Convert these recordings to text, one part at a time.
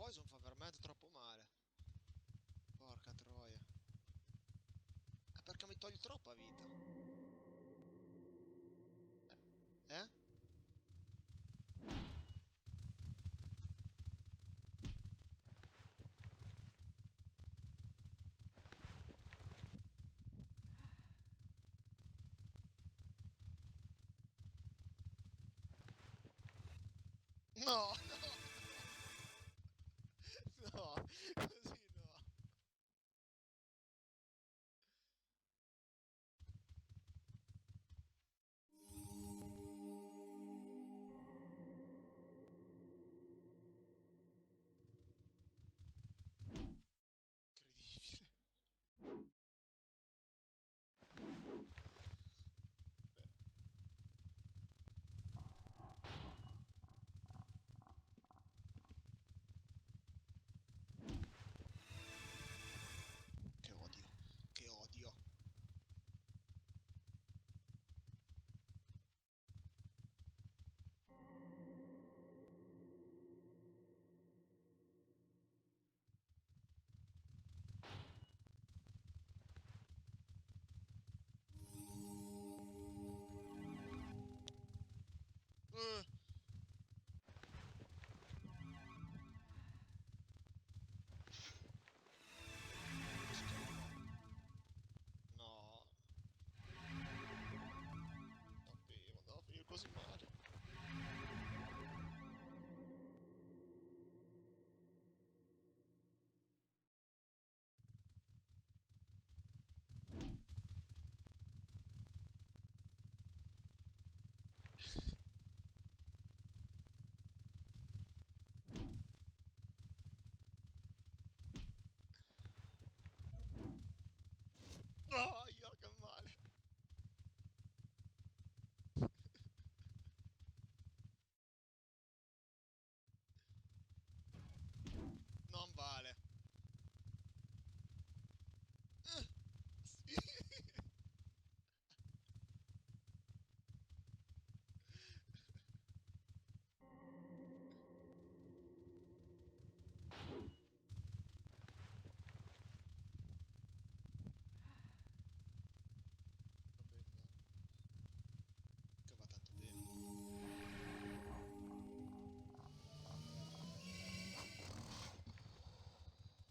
poison fa veramente troppo male. Porca troia. È perché mi togli troppa vita. Eh? No, no, no, così no. Incredibile. Beh, che odio, che odio. Eh, che schifo. No, andava a finire così male. No, io che male. Non vale. Sì. Va bene, dai, che va tanto bene.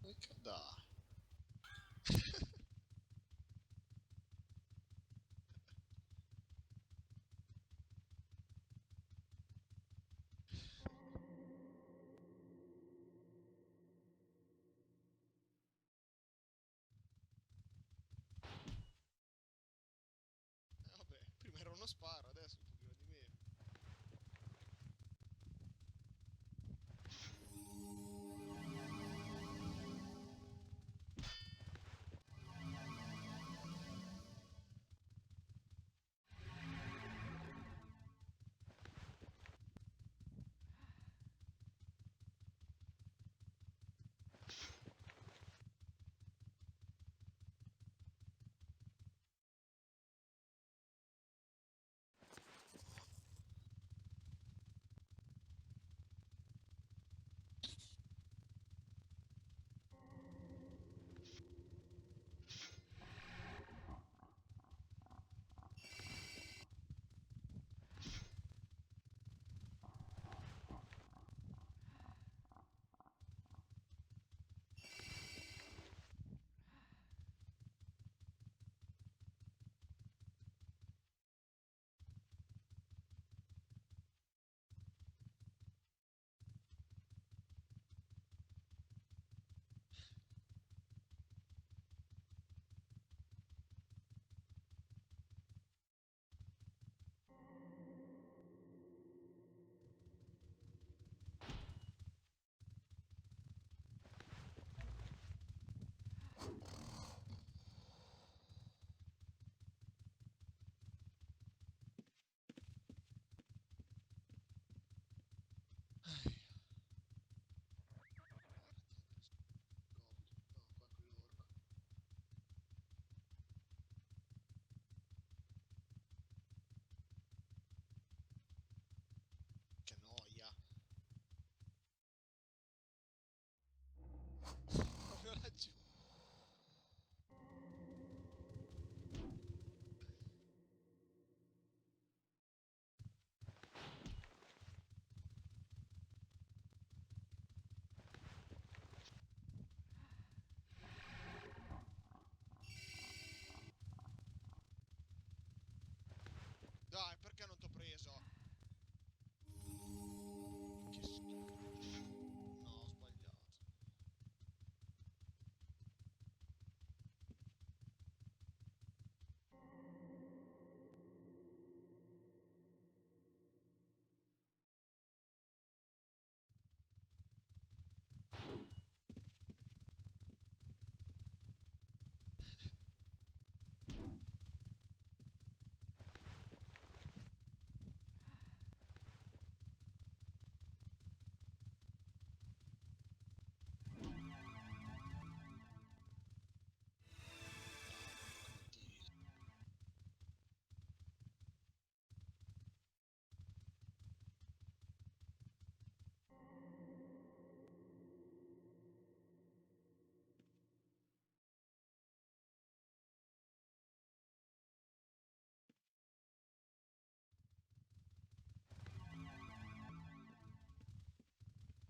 No, che dai. Vabbè, prima era uno sparo, adesso un pochino di meno.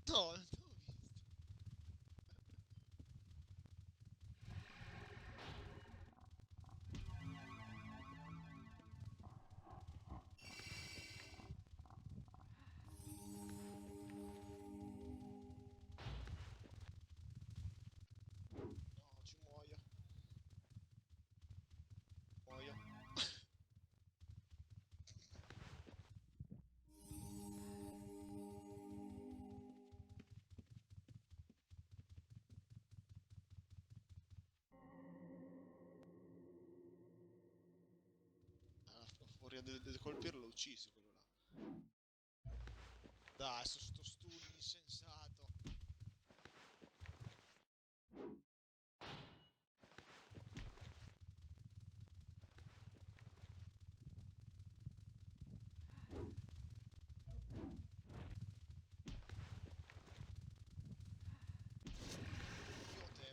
No, non t'ho visto. No, ci muoio. Muoio. Ah, fuori di colpirlo l'ho ucciso quello là. Dai, sto stun insensato.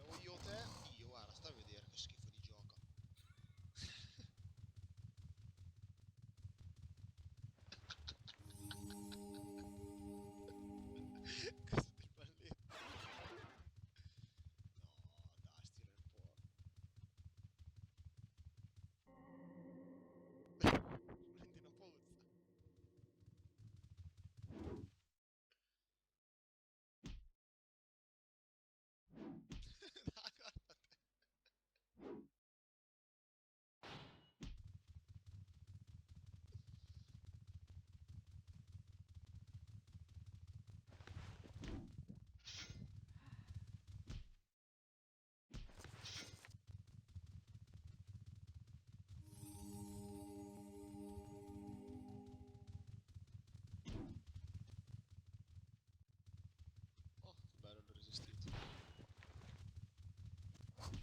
O io te. Io, guarda, stai a vedere che schifo di gioco. Cosa del balletto? No, dai, stira il porco. Prendi una pozza. Dai, guarda te. Oh, che bello, l'ho resistito. No.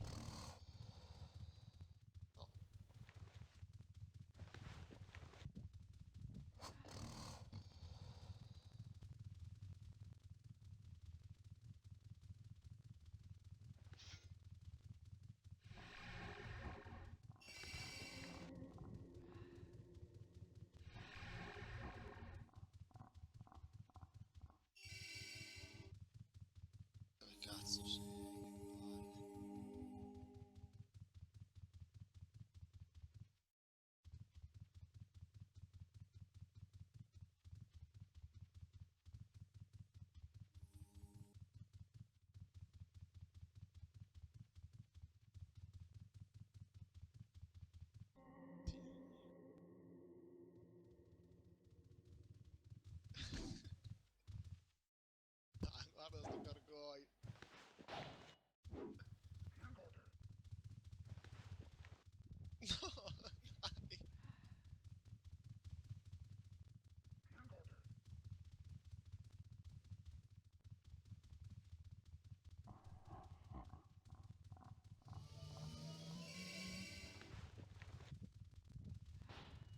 Dove cazzo sei? Che palle. Dio mio. Dai, guarda sto gargoyle. No, dai.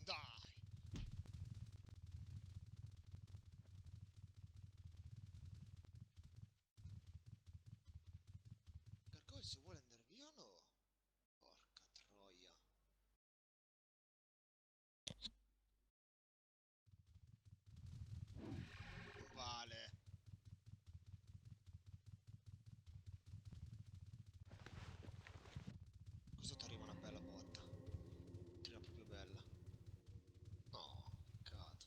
Dai. Gargoyle se vuole andare via o no? Porca troia. Non vale. Questo ti arriva una bella botta. Tira proprio bella. No, peccato.